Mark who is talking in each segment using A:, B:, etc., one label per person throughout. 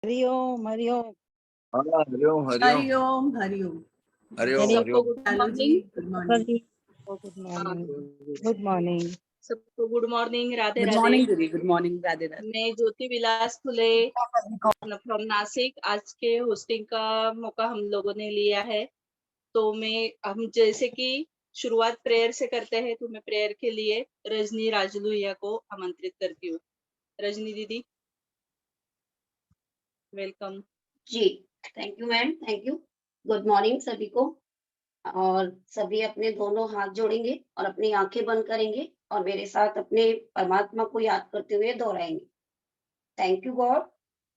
A: हरिओम हरिओम
B: हरिओम हरिओम
C: हरिओम हरिओम
B: हरिओम
C: सबको
B: Hariom.
C: Good morning. Good morning.
A: Good morning.
D: सबको good morning. Radhe
C: good
D: Radhe.
C: Morning दीदी। Good morning. Radhe Radhe.
D: मैं ज्योति विलास फुले फ्रॉम नासिक। आज के होस्टिंग का मौका हम लोगों ने लिया है, तो हम जैसे कि शुरुआत प्रेयर से करते हैं, तो मैं प्रेयर के लिए रजनी राजलुहिया को आमंत्रित करती हूँ। रजनी दीदी, welcome
E: ji. Thank you ma'am, thank you. Good morning सभी को। और सभी अपने दोनों हाथ जोड़ेंगे और अपनी आंखें बंद करेंगे और मेरे साथ अपने परमात्मा को याद करते हुए दोहराएंगे। थैंक यू गॉड,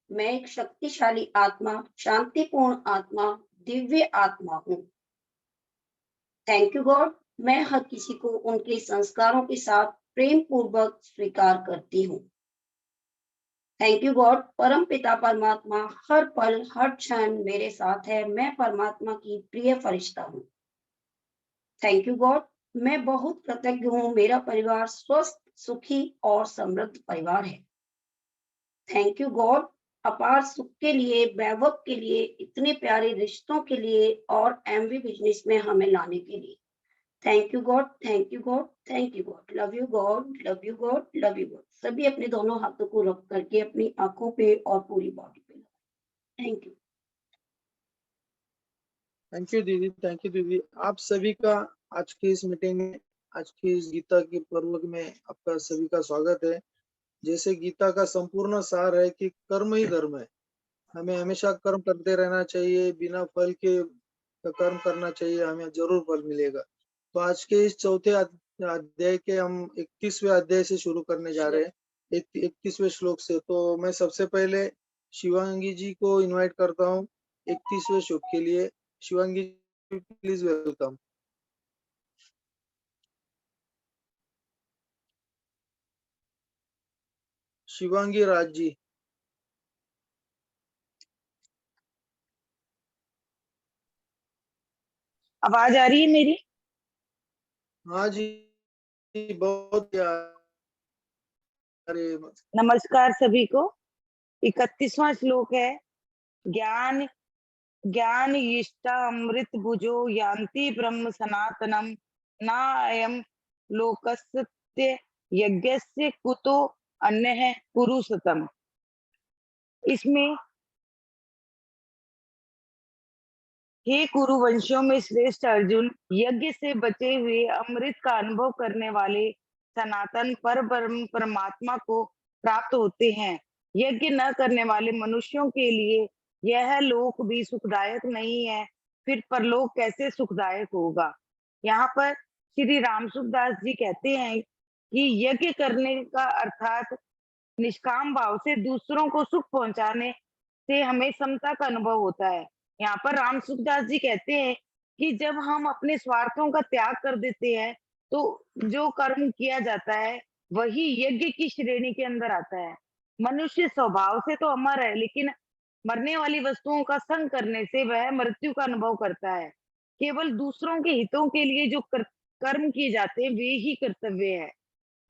E: मैं एक शक्तिशाली आत्मा, शांतिपूर्ण आत्मा, दिव्य आत्मा हूँ। थैंक यू गॉड, मैं हर किसी को उनके संस्कारों के साथ प्रेम पूर्वक स्वीकार करती हूँ। थैंक यू गॉड, परम पिता परमात्मा हर पल हर क्षण मेरे साथ है। मैं परमात्मा की प्रिय फरिश्ता हूँ। थैंक यू गॉड, मैं बहुत कृतज्ञ हूँ। मेरा परिवार स्वस्थ, सुखी और समृद्ध परिवार है। थैंक यू गॉड, अपार सुख के लिए, वैभव के लिए, इतने प्यारे रिश्तों के लिए और एमवी बिजनेस में हमें लाने के लिए। Thank you God, thank you God, thank you God. Love you God, love you God, love you God. सभी अपने दोनों हाथों को रख करके अपनी आंखों पे और पूरी बॉडी पे। Thank you.
F: थैंक यू दीदी, थैंक यू दीदी। आप सभी का आज की इस मीटिंग में, आज की इस गीता के पर्व में आपका सभी का स्वागत है। जैसे गीता का संपूर्ण सार है कि कर्म ही धर्म है, हमें हमेशा कर्म करते रहना चाहिए, बिना फल के कर्म करना चाहिए, हमें जरूर फल मिलेगा। तो आज के इस चौथे अध्याय के हम 31वें अध्याय से शुरू करने जा रहे हैं, 31वें श्लोक से। तो मैं सबसे पहले शिवांगी जी को इनवाइट करता हूँ 31वें श्लोक के लिए। शिवांगी जी, प्लीज वेलकम। शिवांगी राज जी।
A: आवाज आ रही है मेरी?
F: हाँ जी, बहुत
A: नमस्कार सभी को। 31वां श्लोक है, ज्ञान ज्ञान यिष्टा अमृत भुजो यान्ति ब्रह्म सनातनम ना अयम लोकस्य यज्ञस्य कुतो अन्यः पुरुषोत्तम। इसमें हे कुरुवंशियों में श्रेष्ठ अर्जुन, यज्ञ से बचे हुए अमृत का अनुभव करने वाले सनातन पर ब्रह्म परमात्मा को प्राप्त होते हैं। यज्ञ न करने वाले मनुष्यों के लिए यह लोक भी सुखदायक नहीं है, फिर परलोक कैसे सुखदायक होगा। यहाँ पर श्री राम सुखदास जी कहते हैं कि यज्ञ करने का अर्थात निष्काम भाव से दूसरों को सुख पहुंचाने से हमें समता का अनुभव होता है। यहाँ पर राम सुखदास जी कहते हैं कि जब हम अपने स्वार्थों का त्याग कर देते हैं, तो जो कर्म किया जाता है वही यज्ञ की श्रेणी के अंदर आता है। मनुष्य स्वभाव से तो अमर है, लेकिन मरने वाली वस्तुओं का संग करने से वह मृत्यु का अनुभव करता है। केवल दूसरों के हितों के लिए जो कर्म किए जाते हैं वे ही कर्तव्य है।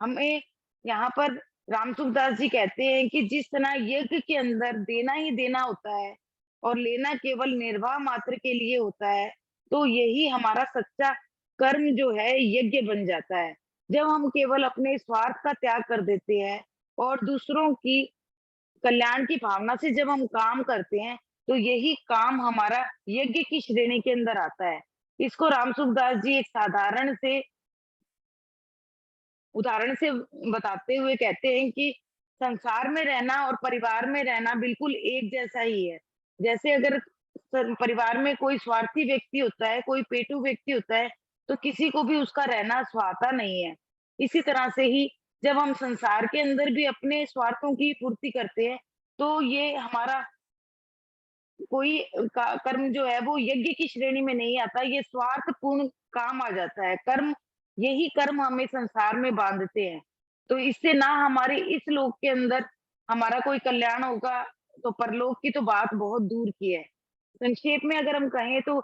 A: हमें यहाँ पर राम सुखदास जी कहते हैं कि जिस तरह यज्ञ के अंदर देना ही देना होता है और लेना केवल निर्वाह मात्र के लिए होता है, तो यही हमारा सच्चा कर्म जो है यज्ञ बन जाता है। जब हम केवल अपने स्वार्थ का त्याग कर देते हैं और दूसरों की कल्याण की भावना से जब हम काम करते हैं, तो यही काम हमारा यज्ञ की श्रेणी के अंदर आता है। इसको राम सुखदास जी एक साधारण से उदाहरण से बताते हुए कहते हैं कि संसार में रहना और परिवार में रहना बिल्कुल एक जैसा ही है। जैसे अगर परिवार में कोई स्वार्थी व्यक्ति होता है, कोई पेटू व्यक्ति होता है, तो किसी को भी उसका रहना सुहाता नहीं है। इसी तरह से ही जब हम संसार के अंदर भी अपने स्वार्थों की पूर्ति करते हैं, तो ये हमारा कोई कर्म जो है वो यज्ञ की श्रेणी में नहीं आता, ये स्वार्थपूर्ण काम आ जाता है। कर्म, यही कर्म हमें संसार में बांधते हैं। तो इससे ना हमारे इस लोक के अंदर हमारा कोई कल्याण होगा, तो परलोक की तो बात बहुत दूर की है। संक्षेप में अगर हम कहें तो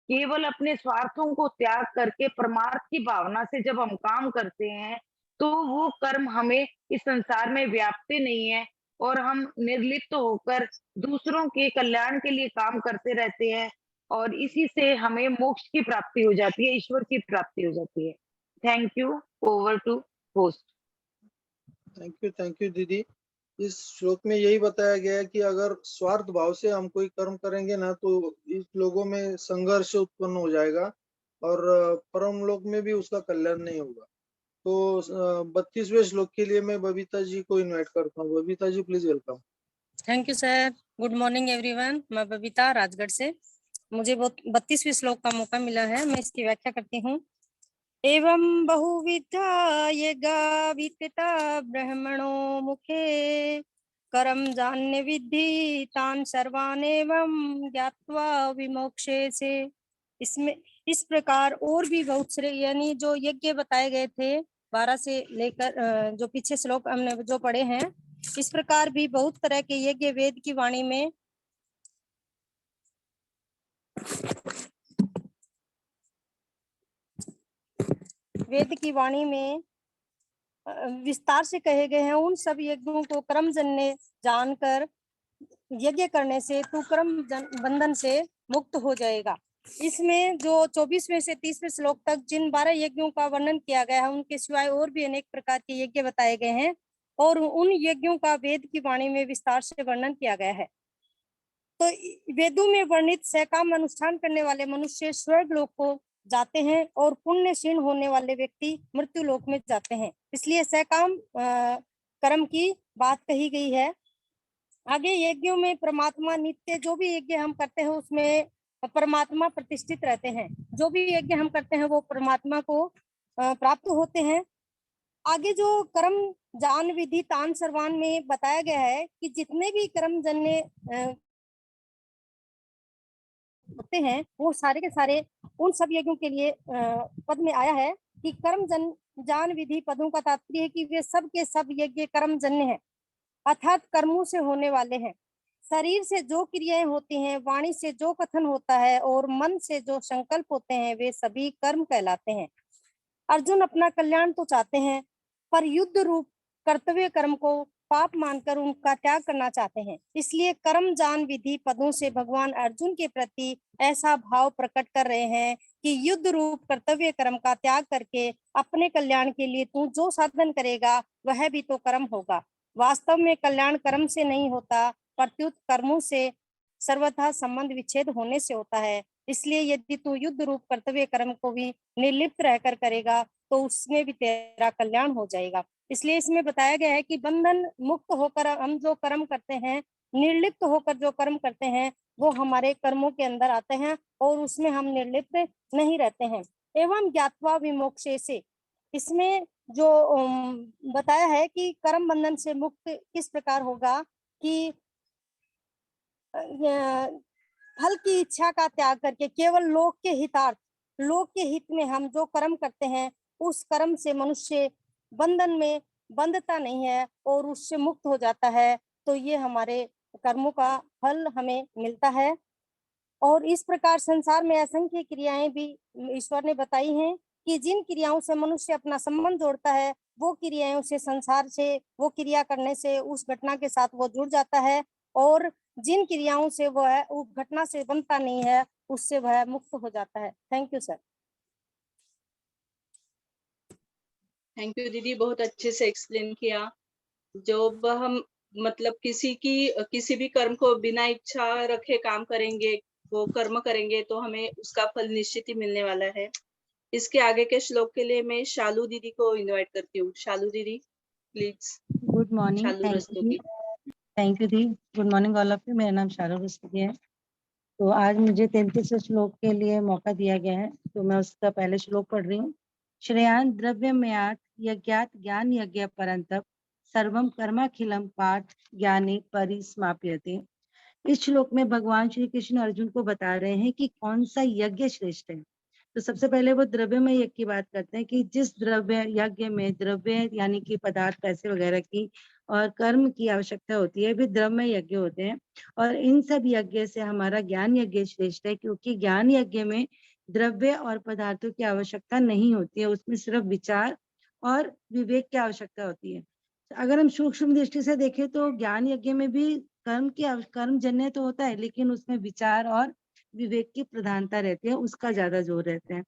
A: केवल अपने स्वार्थों को त्याग करके परमार्थ की भावना से जब हम काम करते हैं, तो वो कर्म हमें इस संसार में व्यापते नहीं है, और हम निर्लिप्त होकर दूसरों के कल्याण के लिए काम करते रहते हैं और इसी से हमें मोक्ष की प्राप्ति हो जाती है, ईश्वर की प्राप्ति हो जाती है। Thank you. Over to host.
F: Thank you दीदी। इस श्लोक में यही बताया गया है कि अगर स्वार्थ भाव से हम कोई कर्म करेंगे ना तो इस लोगों में संघर्ष उत्पन्न हो जाएगा और परम लोक में भी उसका कल्याण नहीं होगा। तो 32वें श्लोक के लिए मैं बबीता जी को इनवाइट करता हूँ। Babita ji please welcome.
G: Thank you sir. Good morning everyone. मैं बबीता राजगढ़ से। मुझे 32वें श्लोक का मौका मिला है, मैं इसकी व्याख्या करती हूँ। एवं बहुविधा यज्ञा वित्ता ब्रह्मणो मुखे करम जान्य विद्धि तान सर्वान एवं ज्ञात्वा विमोक्षे से। इसमें इस प्रकार और भी बहुत सारे यानी जो यज्ञ बताए गए थे 12 से लेकर जो पीछे श्लोक हमने जो पढ़े हैं, इस प्रकार भी बहुत तरह के यज्ञ वेद की वाणी में विस्तार से कहे गए हैं। उन सब यज्ञों को कर्मजन्य जानकर यज्ञ करने से तू कर्म बंधन से मुक्त हो जाएगा। इसमें जो 24वें से 30वें श्लोक तक जिन 12 यज्ञों का वर्णन किया गया है, उनके सिवाय और भी अनेक प्रकार के यज्ञ बताए गए हैं और उन यज्ञों का वेद की वाणी में विस्तार से वर्णन किया गया है। तो वेदों में वर्णित सकाम अनुष्ठान करने वाले मनुष्य स्वर्ग लोक को जाते हैं और पुण्य क्षीण होने वाले व्यक्ति मृत्यु लोक में जाते हैं। इसलिए सकाम कर्म की बात कही गई है। आगे यज्ञों में परमात्मा नित्य जो भी यज्ञ हम करते हैं उसमें परमात्मा प्रतिष्ठित रहते हैं। जो भी यज्ञ हम करते हैं वो परमात्मा को प्राप्त होते हैं। आगे जो कर्म जान विधि तान सर्वान में बताया गया है कि जितने भी कर्म जन्य होते हैं वो सारे के सारे उन सब यज्ञों के लिए पद में आया है कि कर्म जान विधि पदों का तात्पर्य है कि वे सब के सब यज्ञ कर्म जन्य है, अर्थात कर्मों से होने वाले हैं। शरीर से जो क्रियाएं होती हैं, वाणी से जो कथन होता है और मन से जो संकल्प होते हैं वे सभी कर्म कहलाते हैं। अर्जुन अपना कल्याण तो चाहते हैं पर युद्ध रूप कर्तव्य कर्म को पाप मानकर उनका त्याग करना चाहते हैं। इसलिए कर्म जान विधि पदों से भगवान अर्जुन के प्रति ऐसा भाव प्रकट कर रहे हैं कि युद्ध रूप कर्तव्य कर्म का त्याग करके अपने कल्याण के लिए तू जो साधन करेगा वह भी तो कर्म होगा। वास्तव में कल्याण कर्म से नहीं होता, प्रत्युत कर्मों से सर्वथा संबंध विच्छेद होने से होता है। इसलिए यदि तू युद्ध रूप कर्तव्य कर्म को भी निर्लिप्त रहकर करेगा तो उसमें भी तेरा कल्याण हो जाएगा। इसलिए इसमें बताया गया है कि बंधन मुक्त होकर हम जो कर्म करते हैं, निर्लिप्त होकर जो कर्म करते हैं वो हमारे कर्मों के अंदर आते हैं और उसमें हम निर्लिप्त नहीं रहते हैं। एवं ज्ञात्वा विमोक्षे से, इसमें जो बताया है कि कर्म बंधन से मुक्त किस प्रकार होगा कि फल की इच्छा का त्याग करके केवल लोक के हितार्थ, लोक के हित में हम जो कर्म करते हैं उस कर्म से मनुष्य बंधन में बंधता नहीं है और उससे मुक्त हो जाता है। तो ये हमारे कर्मों का फल हमें मिलता है। और इस प्रकार संसार में असंख्य क्रियाएं भी ईश्वर ने बताई हैं कि जिन क्रियाओं से मनुष्य अपना संबंध जोड़ता है वो क्रियाएं उसे संसार से, वो क्रिया करने से उस घटना के साथ वो जुड़ जाता है और जिन क्रियाओं से वह उस घटना से बनता नहीं है उससे वह मुक्त हो जाता है। Thank you sir.
D: Thank you दीदी, बहुत अच्छे से एक्सप्लेन किया। जब हम मतलब किसी भी कर्म को बिना इच्छा रखे काम करेंगे, वो कर्म करेंगे तो हमें उसका फल निश्चित ही मिलने वाला है। इसके आगे के श्लोक के लिए मैं शालू दीदी को इनवाइट करती हूँ। शालू दीदी please.
H: Good morning.
D: Shalu Rastogi.
H: Thank you the. Good morning all of you. मेरा नाम शालू रस्तोगी है। तो आज मुझे 33वें श्लोक के लिए मौका दिया गया है तो मैं उसका पहले श्लोक पढ़ रही हूँ। श्रेयान द्रव्यमयात् यज्ञात् ज्ञान यज्ञ परंतप सर्वम कर्माखिलम पाठ ज्ञाने परिसमाप्यते। इस श्लोक में भगवान श्री कृष्ण अर्जुन को बता रहे हैं कि कौन सा यज्ञ श्रेष्ठ है। तो सबसे पहले वो द्रव्यमय यज्ञ की बात करते हैं कि जिस द्रव्य यज्ञ में द्रव्य यानी कि पदार्थ, पैसे वगैरह की और कर्म की आवश्यकता होती है वे द्रव्यमय यज्ञ होते हैं। और इन सब यज्ञ से हमारा ज्ञान यज्ञ श्रेष्ठ है क्योंकि ज्ञान यज्ञ में द्रव्य और पदार्थों की आवश्यकता नहीं होती है, उसमें सिर्फ विचार और विवेक की आवश्यकता होती है। अगर हम सूक्ष्म दृष्टि से देखें तो ज्ञान यज्ञ में भी कर्म जन्य तो होता है, लेकिन उसमें विचार और विवेक की प्रधानता रहती है, उसका ज्यादा जोर रहता है।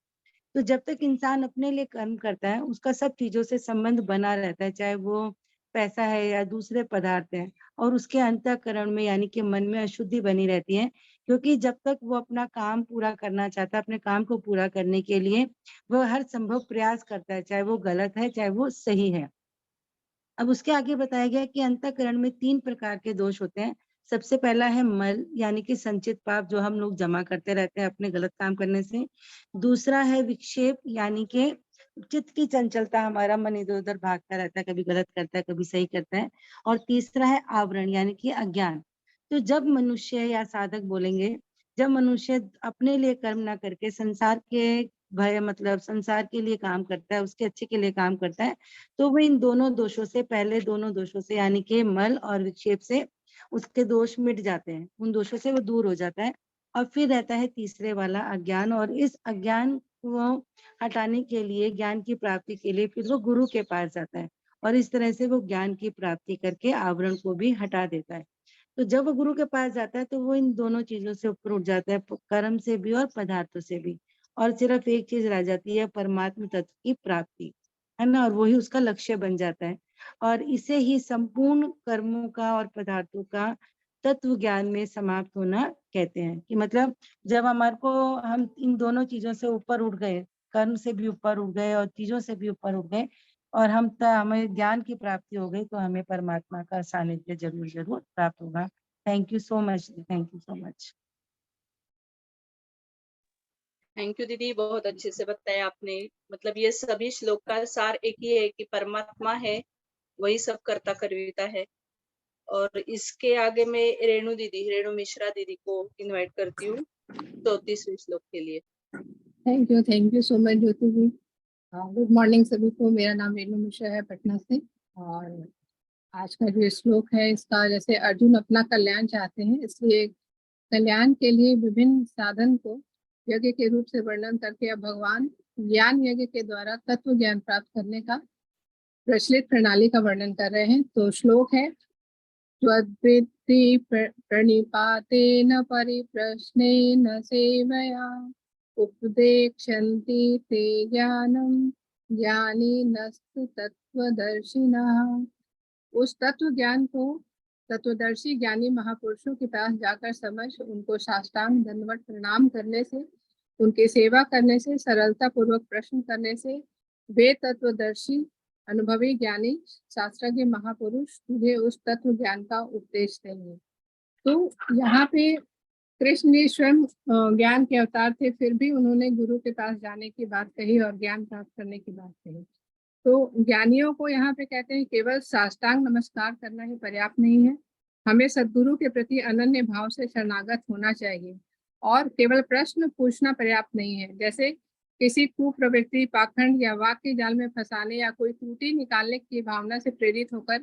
H: तो जब तक इंसान अपने लिए कर्म करता है, उसका सब चीजों से संबंध बना रहता है, चाहे वो पैसा है या दूसरे पदार्थ हैं, और उसके अंतःकरण में यानी कि मन में अशुद्धि बनी रहती है, क्योंकि जब तक वो अपना काम पूरा करना चाहता है, अपने काम को पूरा करने के लिए वह हर संभव प्रयास करता है, चाहे वो गलत है चाहे वो सही है। अब उसके आगे बताया गया कि अंतःकरण में 3 प्रकार के दोष होते हैं। सबसे पहला है मल, यानी कि संचित पाप जो हम लोग जमा करते रहते हैं अपने गलत काम करने से। दूसरा है विक्षेप, यानी कि चित्त की चंचलता, हमारा मन इधर उधर भागता रहता है, कभी गलत करता है कभी सही करता है। और तीसरा है आवरण, यानी कि अज्ञान। तो जब मनुष्य या साधक बोलेंगे, जब मनुष्य अपने लिए कर्म ना करके संसार के भय मतलब संसार के लिए काम करता है, उसके अच्छे के लिए काम करता है, तो वो इन दोनों दोषों से, पहले दोनों दोषों से यानी कि मल और विक्षेप से उसके दोष मिट जाते हैं, उन दोषों से वो दूर हो जाता है। और फिर रहता है तीसरे वाला अज्ञान, और इस अज्ञान को हटाने के लिए, ज्ञान की प्राप्ति के लिए फिर वो गुरु के पास जाता है, और इस तरह से वो ज्ञान की प्राप्ति करके आवरण को भी हटा देता है। तो जब वो गुरु के पास जाता है तो वो इन दोनों चीजों से ऊपर उठ जाता है, कर्म से भी और पदार्थों से भी, और सिर्फ एक चीज रह जाती है, परमात्म तत्व की प्राप्ति, है ना, और वही उसका लक्ष्य बन जाता है। और इसे ही संपूर्ण कर्मों का और पदार्थों का तत्व ज्ञान में समाप्त होना कहते हैं। कि मतलब जब हमारे को, हम इन दोनों चीजों से ऊपर उठ गए, कर्म से भी ऊपर उठ गए और चीजों से भी ऊपर उठ गए, और हमें ज्ञान की प्राप्ति हो गई, तो हमें परमात्मा का सानिध्य जरूर जरूर प्राप्त होगा। Thank you so much, thank you so much.
D: Thank you दीदी, बहुत अच्छे से बताया आपने। मतलब ये सभी श्लोक का सार एक ही है कि परमात्मा है, वही सब करता करविता है। और इसके आगे मैं रेणु मिश्रा दीदी को इनवाइट करती हूँ 34वें श्लोक के लिए।
I: Thank you so much Jyoti ji. Good morning सभी को। मेरा नाम रेणु मिश्रा है पटना से। और आज का जो श्लोक है, इसका जैसे अर्जुन अपना कल्याण चाहते हैं, इसलिए कल्याण के लिए विभिन्न साधन को यज्ञ के रूप से वर्णन करके अब भगवान ज्ञान यज्ञ के द्वारा तत्व ज्ञान प्राप्त करने का प्रचलित प्रणाली का वर्णन कर रहे हैं। तो श्लोक है, त्वद्वृत्ति प्रणिपातेन परिप्रश्नेन सेवया उपदेक्षन्ति ते ज्ञानम ज्ञानिनस्तु तत्वदर्शिनः। उस तत्व ज्ञान को तत्वदर्शी ज्ञानी महापुरुषों के पास जाकर समझ, उनको साष्टांग दंडवत प्रणाम करने से, उनकी सेवा करने से, सरलता पूर्वक प्रश्न करने से वे तत्वदर्शी अनुभवी ज्ञानी शास्त्रज्ञ महापुरुष तुझे उस तत्व ज्ञान का उपदेश देंगे। तो यहाँ पे कृष्ण जी स्वयं ज्ञान के अवतार थे, फिर भी उन्होंने गुरु के पास जाने की बात कही और ज्ञान प्राप्त करने की बात कही। तो ज्ञानियों को यहाँ पे कहते हैं केवल साष्टांग नमस्कार करना ही पर्याप्त नहीं है, हमें सद्गुरु के प्रति अनन्य भाव से शरणागत होना चाहिए। और केवल प्रश्न पूछना पर्याप्त नहीं है, जैसे किसी कुप्रवृत्ति, पाखंड या वाक्य जाल में फंसाने या कोई त्रुटि निकालने की भावना से प्रेरित होकर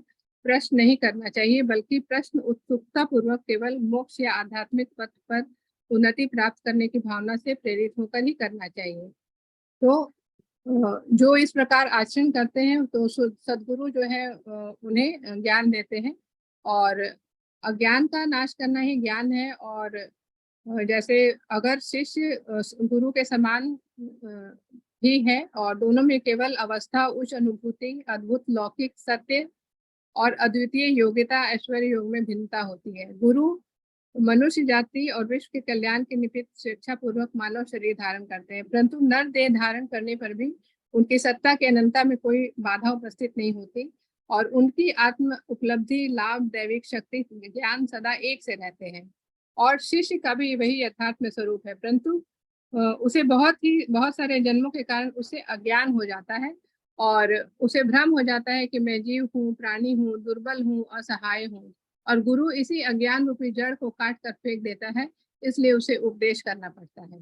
I: प्रश्न नहीं करना चाहिए, बल्कि प्रश्न उत्सुकता पूर्वक केवल मोक्ष या आध्यात्मिक पथ पर उन्नति प्राप्त करने की भावना से प्रेरित होकर ही करना चाहिए। तो जो इस प्रकार आचरण करते हैं तो सद्गुरु जो है उन्हें ज्ञान देते हैं, और अज्ञान का नाश करना ही ज्ञान है। और जैसे अगर शिष्य गुरु के समान ही है और दोनों में केवल अवस्था, उच्च अनुभूति, अद्भुत लौकिक सत्य और अद्वितीय योग्यता ऐश्वर्य योग में भिन्नता होती है। गुरु मनुष्य जाति और विश्व के कल्याण के निमित्त स्वेच्छा पूर्वक मानव शरीर धारण करते हैं, परंतु नर देह धारण करने पर भी उनकी सत्ता के अनंतता में कोई बाधा उपस्थित नहीं होती, और उनकी आत्म उपलब्धि, लाभ, दैविक शक्ति, ज्ञान सदा एक से रहते हैं। और शिष्य का भी वही यथार्थ में स्वरूप है, परंतु उसे बहुत सारे जन्मों के कारण उसे अज्ञान हो जाता है और उसे भ्रम हो जाता है कि मैं जीव हूँ, प्राणी हूँ, दुर्बल हूँ, असहाय हूँ। और गुरु इसी अज्ञान रूपी जड़ को काट कर फेंक देता है, इसलिए उसे उपदेश करना पड़ता है।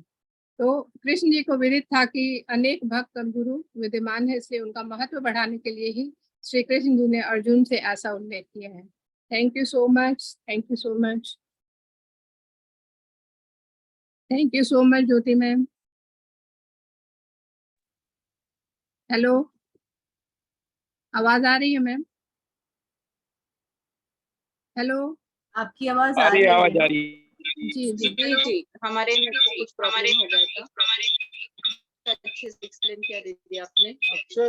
I: तो कृष्ण जी को विदित था कि अनेक भक्त और गुरु विद्यमान है, इसलिए उनका महत्व बढ़ाने के लिए ही श्री कृष्ण जी ने अर्जुन से ऐसा उल्लेख किया है। Thank you so much, thank you so much, thank you so much Jyoti ma'am. Hello, आवाज आ रही है मैम? हेलो,
C: आपकी आवाज
B: आ
C: आ
B: रही
C: रही
B: है, आवाज
C: है।
B: आ रही है।
I: जी जी
D: जी हमारे नेट को कुछ प्रॉब्लम हो गया था। अच्छे से एक्सप्लेन किया दीदी आपने।
F: अच्छा,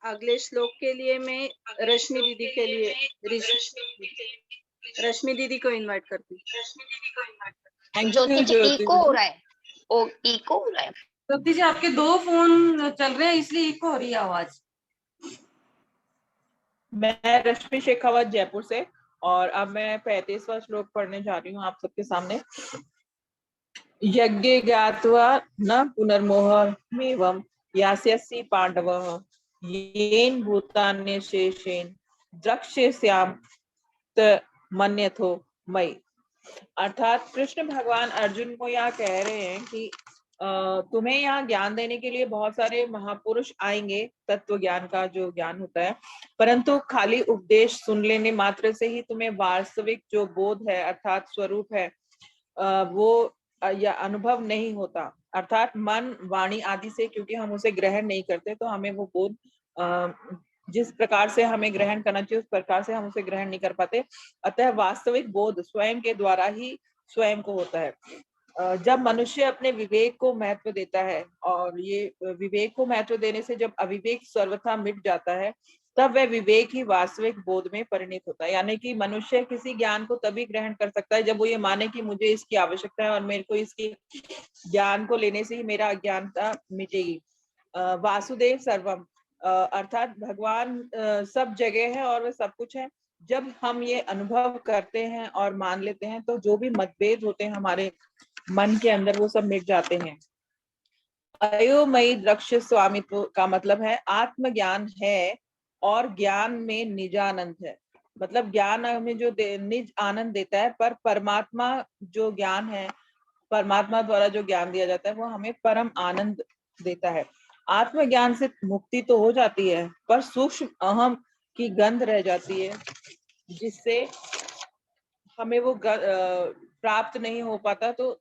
D: अगले श्लोक के लिए मैं रश्मि दीदी के लिए रश्मि दीदी को इनवाइट करती हूँ।
J: ज्योति जी इको हो रहा है, ओ इको हो रहा है।
C: ज्योति जी आपके 2 फोन चल रहे हैं इसलिए इको हो रही है आवाज।
K: मैं रश्मि शेखावत जयपुर से, और अब मैं 35वां श्लोक पढ़ने जा रही हूँ आप सबके सामने। यज्ञे ज्ञात्वा न पुनर्मोहमेवं यास्यसि पांडवः येन भूतान्यशेषेण द्रक्ष्यस्याम मन्यथो मयि। अर्थात कृष्ण भगवान अर्जुन को यहाँ कह रहे हैं कि तुम्हें यहाँ ज्ञान देने के लिए बहुत सारे महापुरुष आएंगे, तत्व ज्ञान का जो ज्ञान होता है, परंतु खाली उपदेश सुन लेने मात्र से ही तुम्हें वास्तविक जो बोध है अर्थात स्वरूप है वो या अनुभव नहीं होता। अर्थात मन वाणी आदि से क्योंकि हम उसे ग्रहण नहीं करते तो हमें वो बोध जिस प्रकार से हमें ग्रहण करना चाहिए उस प्रकार से हम उसे ग्रहण नहीं कर पाते। अतः वास्तविक बोध स्वयं के द्वारा ही स्वयं को होता है। जब मनुष्य अपने विवेक को महत्व देता है, और ये विवेक को महत्व देने से जब अविवेक सर्वथा मिट जाता है, तब वह विवेक ही वास्तविक बोध में परिणित होता है। यानी कि मनुष्य किसी ज्ञान को तभी ग्रहण कर सकता है जब वो ये माने कि मुझे इसकी आवश्यकता है और मेरे को इसके ज्ञान को लेने से ही मेरा अज्ञानता मिटेगी। वासुदेव सर्वम अर्थात भगवान सब जगह है और वह सब कुछ है। जब हम ये अनुभव करते हैं और मान लेते हैं तो जो भी मतभेद होते हैं हमारे मन के अंदर वो सब मिट जाते हैं। अयोमयी दृक्ष स्वामित्व का मतलब है आत्मज्ञान है और ज्ञान में निजानंद है। मतलब ज्ञान हमें जो निज आनंद देता है, पर परमात्मा जो ज्ञान है, परमात्मा द्वारा जो ज्ञान दिया जाता है वो हमें परम आनंद देता है। आत्मज्ञान से मुक्ति तो हो जाती है पर सूक्ष्म अहम की गंध रह जाती है जिससे हमें वो प्राप्त नहीं हो पाता, तो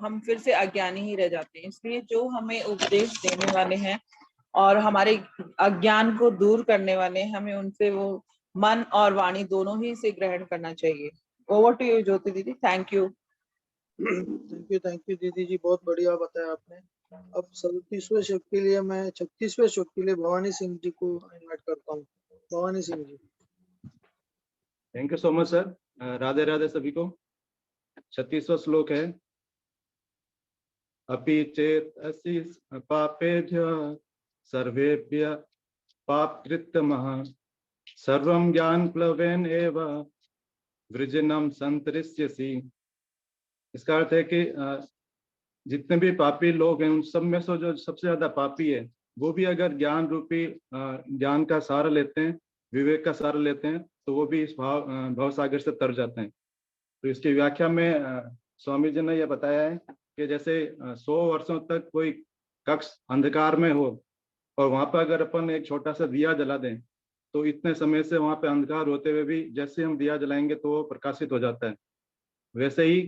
K: हम फिर से अज्ञानी ही रह जाते हैं। इसलिए जो हमें उपदेश देने वाले हैं और हमारे अज्ञान को दूर करने वाले हैं, हमें उनसे वो मन और वाणी दोनों ही से ग्रहण करना चाहिए। ओवर टू यू ज्योति दीदी। Thank you.
F: थैंक यू दीदी जी, बहुत बढ़िया बताया आपने। अब 37वें श्लोक के लिए मैं 36वें श्लोक के लिए भवानी सिंह जी को इनवाइट करता हूँ। Bhawani Singh ji.
L: Thank you so much sir. Radhe Radhe सभी को। 36वां श्लोक है, अपि चेत असि पापेभ्य सर्वेभ्य पापकृतमः सर्वं ज्ञान प्लवेन एव वृजनम संतरिष्यसि। इसका अर्थ है कि जितने भी पापी लोग हैं उन सब में से जो सबसे ज्यादा पापी है वो भी अगर ज्ञान रूपी ज्ञान का सहारा लेते हैं, विवेक का सहारा लेते हैं, तो वो भी इस भाव सागर से तर जाते हैं। तो इसकी व्याख्या में स्वामी जी ने यह बताया है कि जैसे 100 वर्षों तक कोई कक्ष अंधकार में हो और वहां पर अगर अपन एक छोटा सा दिया जला दें तो इतने समय से वहां पे अंधकार होते हुए भी जैसे हम दिया जलाएंगे तो वो प्रकाशित हो जाता है। वैसे ही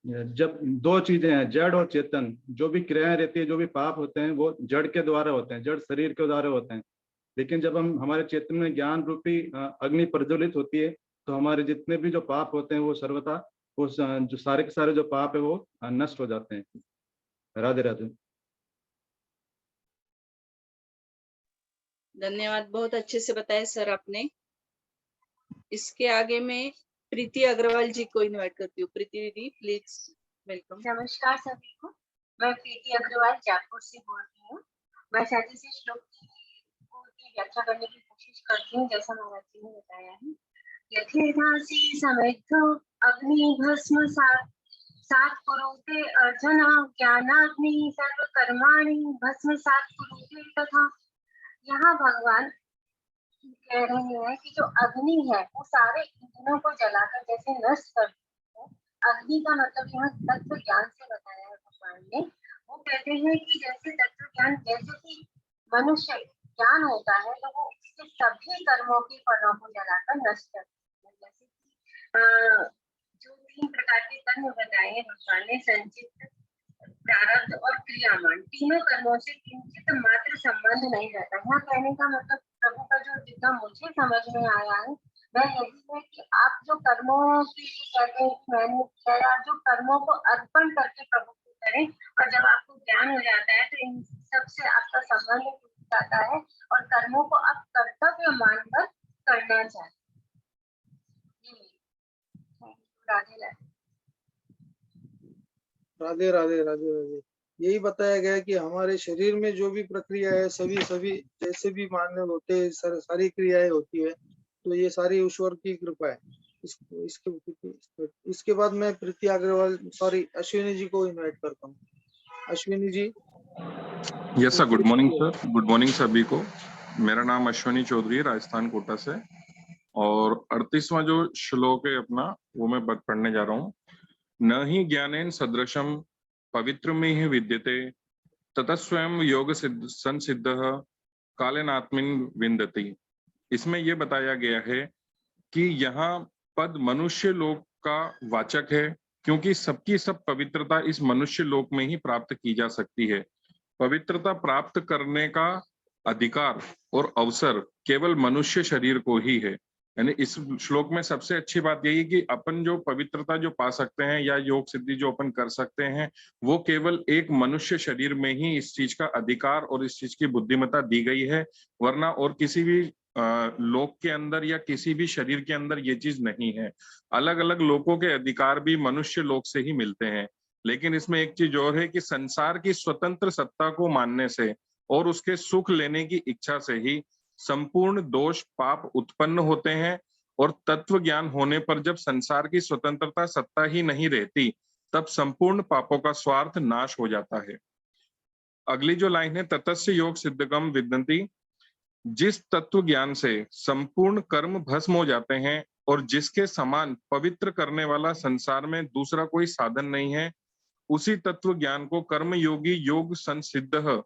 L: जब दो चीजें हैं, जड़ और चेतन, जो भी क्रियाएं रहती है, जो भी पाप होते हैं वो जड़ के द्वारा होते हैं, जड़ शरीर के द्वारा होते हैं। लेकिन जब हम हमारे चेतन में ज्ञान रूपी अग्नि प्रज्वलित होती है तो हमारे जितने भी जो पाप होते हैं वो सर्वथा वो जो सारे के सारे जो पाप है वो नष्ट हो जाते हैं। राधे राधे।
D: धन्यवाद, बहुत अच्छे से बताया सर आपने। इसके आगे मैं प्रीति अग्रवाल जी को इनवाइट करती हूँ। प्रीति दीदी प्लीज वेलकम।
M: नमस्कार सभी को, मैं प्रीति अग्रवाल जयपुर से बोल रही हूँ। मैं 37 श्लोक की व्याख्या करने की कोशिश करती हूँ जैसा महाराज जी ने बताया है। यथेधासी समेतो अग्नि भस्म सात कुरुते अर्जुन ज्ञानाग्नि सर्व कर्माणि भस्म सात कुरुते तथा। यहाँ भगवान कह रहे हैं कि जो अग्नि है वो सारे ईंधनों को जलाकर जैसे नष्ट करती है। अग्नि का मतलब यहाँ तत्व ज्ञान से बताया है भगवान ने। वो कहते हैं कि जैसे तत्व ज्ञान, जैसे कि मनुष्य ज्ञान होता है तो वो उसके सभी कर्मों की फलों को जलाकर नष्ट करती है। जैसे कि जो 3 प्रकार के कर्म बताए हैं भगवान ने, संचित, प्रारब्ध और क्रियामान, तीनों कर्मों से किंचित मात्र संबंध नहीं रहता। यहाँ कहने का मतलब प्रभु का जो जितना मुझे समझ में आया है वह यही है कि आप जो कर्मों की कहते हैं मैंने किया या जो कर्मों को अर्पण करके प्रभु को करें, और जब आपको ज्ञान हो जाता है तो इन सबसे आपका संबंध टूट जाता है और कर्मों को आप कर्तव्य मानकर करना चाहिए। राधे राधे।
F: राधे राधे राधे राधे। यही बताया गया है कि हमारे शरीर में जो भी प्रक्रिया है सभी जैसे भी मान्य होते हैं सारी क्रियाएं होती है, तो ये सारी ईश्वर की कृपा है। इसके बाद मैं प्रीति अग्रवाल अश्विनी जी को इनवाइट करता हूँ। Ashwini ji.
N: Yes sir, good morning sir. Good morning सभी को। मेरा नाम अश्विनी चौधरी, राजस्थान कोटा से, और 38वां जो श्लोक है अपना वो मैं पढ़ने जा रहा हूँ। न ही ज्ञानेन सदृशम पवित्र में ही विद्यते ततः स्वयं योग संसिद्ध कालेनात्मिन विन्दति। इसमें यह बताया गया है कि यहाँ पद मनुष्य लोक का वाचक है, क्योंकि सबकी सब पवित्रता इस मनुष्य लोक में ही प्राप्त की जा सकती है। पवित्रता प्राप्त करने का अधिकार और अवसर केवल मनुष्य शरीर को ही है। यानी इस श्लोक में सबसे अच्छी बात यही है कि अपन जो पवित्रता जो पा सकते हैं या योग सिद्धि जो अपन कर सकते हैं वो केवल एक मनुष्य शरीर में ही इस चीज का अधिकार और इस चीज की बुद्धिमत्ता दी गई है, वरना और किसी भी लोक के अंदर या किसी भी शरीर के अंदर ये चीज नहीं है। अलग अलग लोकों के अधिकार भी मनुष्य लोक से ही मिलते हैं, लेकिन इसमें एक चीज और है कि संसार की स्वतंत्र सत्ता को मानने से और उसके सुख लेने की इच्छा से ही संपूर्ण दोष पाप उत्पन्न होते हैं, और तत्व ज्ञान होने पर जब संसार की स्वतंत्रता सत्ता ही नहीं रहती तब संपूर्ण पापों का स्वार्थ नाश हो जाता है। अगली जो लाइन है, ततस्य योग सिद्धगम विदन्ति, जिस तत्व ज्ञान से संपूर्ण कर्म भस्म हो जाते हैं और जिसके समान पवित्र करने वाला संसार में दूसरा कोई साधन नहीं है, उसी तत्व ज्ञान को कर्म योगी योग संसिद्ध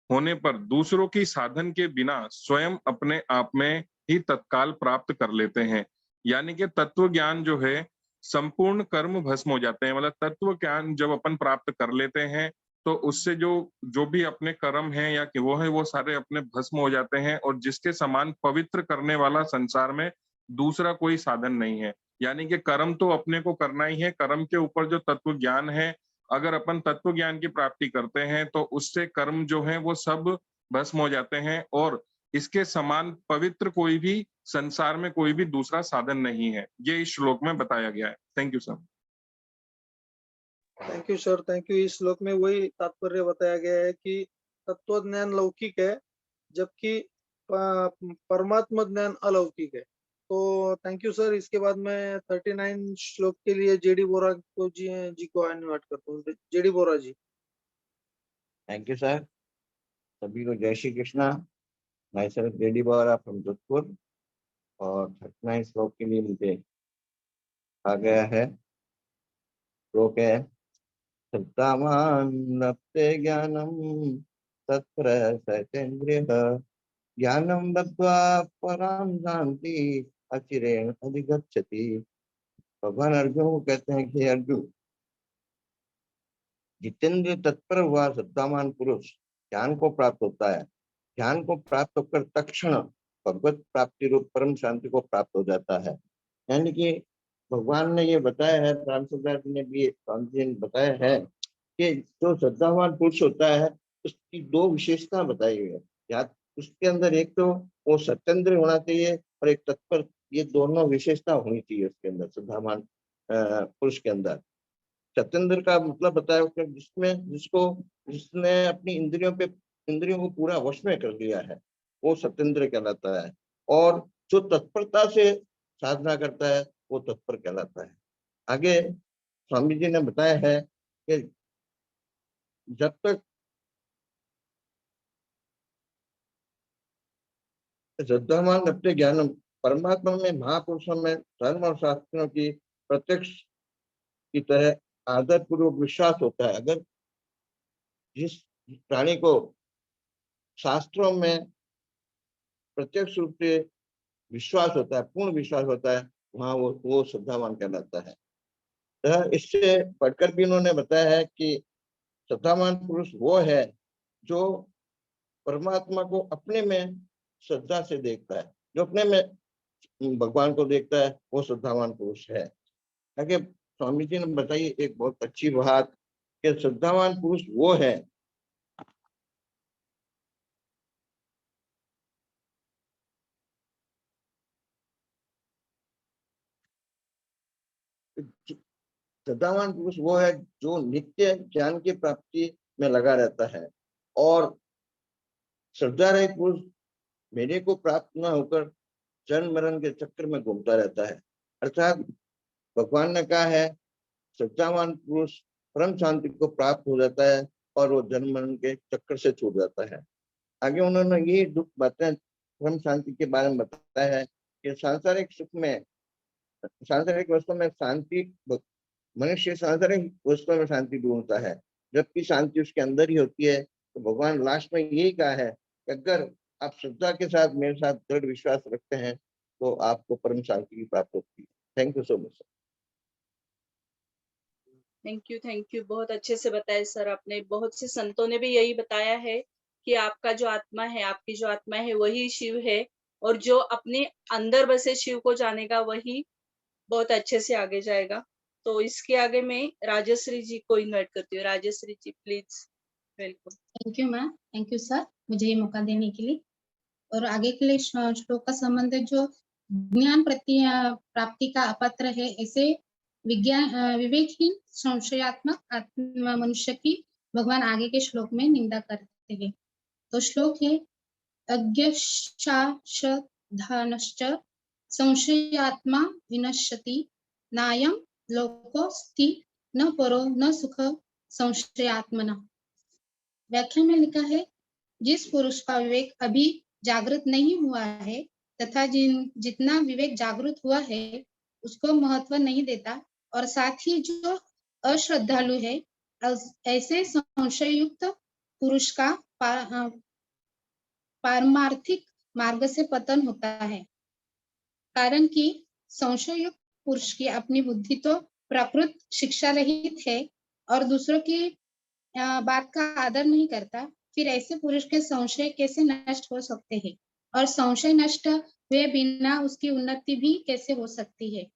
N: होने पर दूसरों की साधन के बिना स्वयं अपने आप में ही तत्काल प्राप्त कर लेते हैं। यानी कि तत्व ज्ञान जो है संपूर्ण कर्म भस्म हो जाते हैं, मतलब तत्व ज्ञान जब अपन प्राप्त कर लेते हैं तो उससे जो भी अपने कर्म हैं या कि वो है वो सारे अपने भस्म हो जाते हैं, और जिसके समान पवित्र करने वाला संसार में दूसरा कोई साधन नहीं है। यानी कि कर्म तो अपने को करना ही है, कर्म के ऊपर जो तत्व ज्ञान है, अगर अपन तत्व ज्ञान की प्राप्ति करते हैं तो उससे कर्म जो है वो सब भस्म हो जाते हैं, और इसके समान पवित्र कोई भी संसार में कोई भी दूसरा साधन नहीं है। ये इस श्लोक में बताया गया है। Thank you sir.
F: Thank you sir, thank you. इस श्लोक में वही तात्पर्य बताया गया है कि तत्व ज्ञान लौकिक है जबकि परमात्मा ज्ञान अलौकिक है। तो थैंक यू सर। इसके बाद मैं 39 श्लोक के लिए जेडी बोरा को जी को इनवाइट करता हूँ। JD Bora ji.
B: Thank you sir. सभी को जय Shri Krishna. Myself JD Bora from Jodhpur, और 39 श्लोक के लिए मुझे आ गया है। श्लोक है, सत्तामान्नप्ते ज्ञानम तत्प्रसतेन्द्रियः ज्ञानम बद्ध्वा परां शांति अचिरेण अधिगच्छति। भगवान अर्जुन को कहते हैं कि अर्जुन, जितेंद्र तत्पर हुआ सत्तामान पुरुष ज्ञान को प्राप्त होता है। ज्ञान को प्राप्त होकर तत्क्षण भगवत प्राप्ति रूप परम शांति को प्राप्त हो जाता है। यानी कि भगवान ने ये बताया है, रामचंद्र ने भी बताया है कि जो श्रद्धावान पुरुष होता है उसकी दो विशेषता बताई हुई है। या उसके अंदर एक तो वो सत्येंद्र होना चाहिए और एक तत्पर, ये दोनों विशेषता होनी चाहिए उसके अंदर, श्रद्धावान पुरुष के अंदर। सत्येंद्र का मतलब बताया जिसने अपनी इंद्रियों को पूरा वश में कर लिया है, वो सत्येंद्र कहलाता है। और जो तत्परता से साधना करता है वो तत्पर कहलाता है। आगे स्वामी जी ने बताया है कि जब तक श्रद्धावान अपने ज्ञान परमात्मा में, महापुरुषों में, धर्म और शास्त्रों की प्रत्यक्ष की तरह आदर पूर्वक विश्वास होता है। अगर जिस प्राणी को शास्त्रों में प्रत्यक्ष रूप से विश्वास होता है, पूर्ण विश्वास होता है, वहां वो श्रद्धावान कहलाता है। तो इससे पढ़कर भी उन्होंने बताया है कि श्रद्धावान पुरुष वो है जो परमात्मा को अपने में श्रद्धा से देखता है, जो अपने में भगवान को देखता है, वो श्रद्धावान पुरुष है। ताकि स्वामी जी ने बताई एक बहुत अच्छी बात कि श्रद्धावान पुरुष वो है श्रद्धावान पुरुष वो है जो नित्य ज्ञान की प्राप्ति में लगा रहता है, और श्रद्धा रहित पुरुष मेरे को प्राप्त न होकर जन्म मरण के चक्कर में घूमता रहता है। अर्थात भगवान ने कहा है श्रद्धावान पुरुष परम शांति को प्राप्त हो जाता है और वो जन्म मरण के चक्कर से छूट जाता है। आगे उन्होंने ये दुख बातें परम शांति के बारे में बताया है कि सांसारिक सुख में, सांसारिक वस्तु में शांति, मनुष्य सांसारिक वस्तुओं में शांति ढूंढता है, जबकि शांति उसके अंदर ही होती है। तो भगवान लास्ट में यही कहा है कि अगर आप श्रद्धा के साथ मेरे साथ दृढ़ विश्वास रखते हैं तो आपको परम शांति की प्राप्ति होती है। Thank you so much.
D: Thank you, बहुत अच्छे से बताया सर आपने। बहुत से संतों ने भी यही बताया है कि आपका जो आत्मा है, आपकी जो आत्मा है वही शिव है, और जो अपने अंदर बसे शिव को जानेगा वही बहुत अच्छे से आगे जाएगा। तो इसके आगे मैं राजश्री जी को इनवाइट करती हूँ। Rajshree ji please, welcome.
O: Thank you ma'am, thank you sir, मुझे ये मौका देने के लिए। और आगे के लिए श्लोक का संबंध है जो ज्ञान प्राप्ति का अपत्र है, ऐसे विवेकहीन संशयात्मक आत्मा मनुष्य की भगवान आगे के श्लोक में निंदा करते हैं। तो श्लोक है अज्ञाशाश्च संशयात्मा विनश्यति नायं लोकोस्ति न परो न सुख संशयात्मना। व्याख्या में लिखा है जिस पुरुष का विवेक अभी जागृत नहीं हुआ है तथा जितना विवेक जागृत हुआ है उसको महत्व नहीं देता, और साथ ही जो अश्रद्धालु है ऐसे संशय युक्त पुरुष का पारमार्थिक मार्ग से पतन होता है। कारण कि संशय युक्त पुरुष की अपनी बुद्धि तो प्राकृत शिक्षा रहित है और दूसरों की बात का आदर नहीं करता, फिर ऐसे पुरुष के संशय कैसे नष्ट हो सकते हैं, और संशय नष्ट हुए बिना उसकी उन्नति भी कैसे हो सकती है।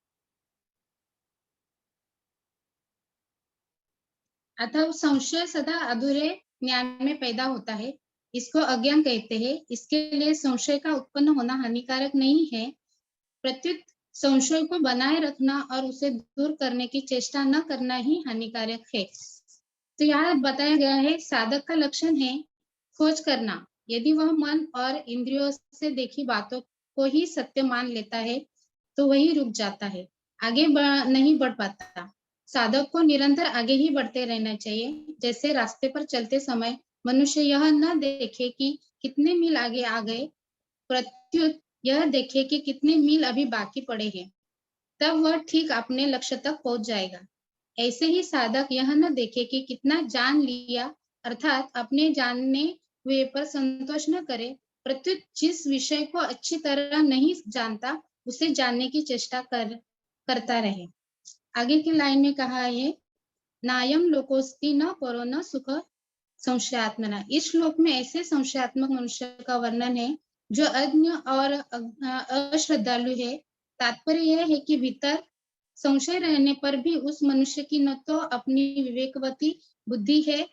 O: अतः संशय सदा अधूरे ज्ञान में पैदा होता है, इसको अज्ञान कहते हैं। इसके लिए संशय का उत्पन्न होना हानिकारक नहीं है, प्रत्युत संशय को बनाए रखना और उसे दूर करने की चेष्टा न करना ही हानिकारक है। तो यहाँ बताया गया है साधक का लक्षण है खोज करना। यदि वह मन और इंद्रियों से देखी बातों को ही सत्य मान लेता है तो वही रुक जाता है, आगे नहीं बढ़ पाता। साधक को निरंतर आगे ही बढ़ते रहना चाहिए। जैसे रास्ते पर चलते समय मनुष्य यह न देखे कि कितने मील आगे आ गए, प्रत्युत यह देखे कि कितने मील अभी बाकी पड़े हैं, तब वह ठीक अपने लक्ष्य तक पहुंच जाएगा। ऐसे ही साधक यह न देखे कि कितना जान लिया, अर्थात अपने जानने हुए पर संतोष न करे, प्रत्युत जिस विषय को अच्छी तरह नहीं जानता उसे जानने की चेष्टा करता रहे। आगे की लाइन में कहा है नायम लोकोस्ति न परो न सुख संशयात्मना। इस श्लोक में ऐसे संशयात्मक मनुष्य का वर्णन है जो अज्ञ और अश्रद्धालु है। तात्पर्य यह है कि भीतर संशय रहने पर भी उस मनुष्य की न तो अपनी विवेकवती बुद्धि है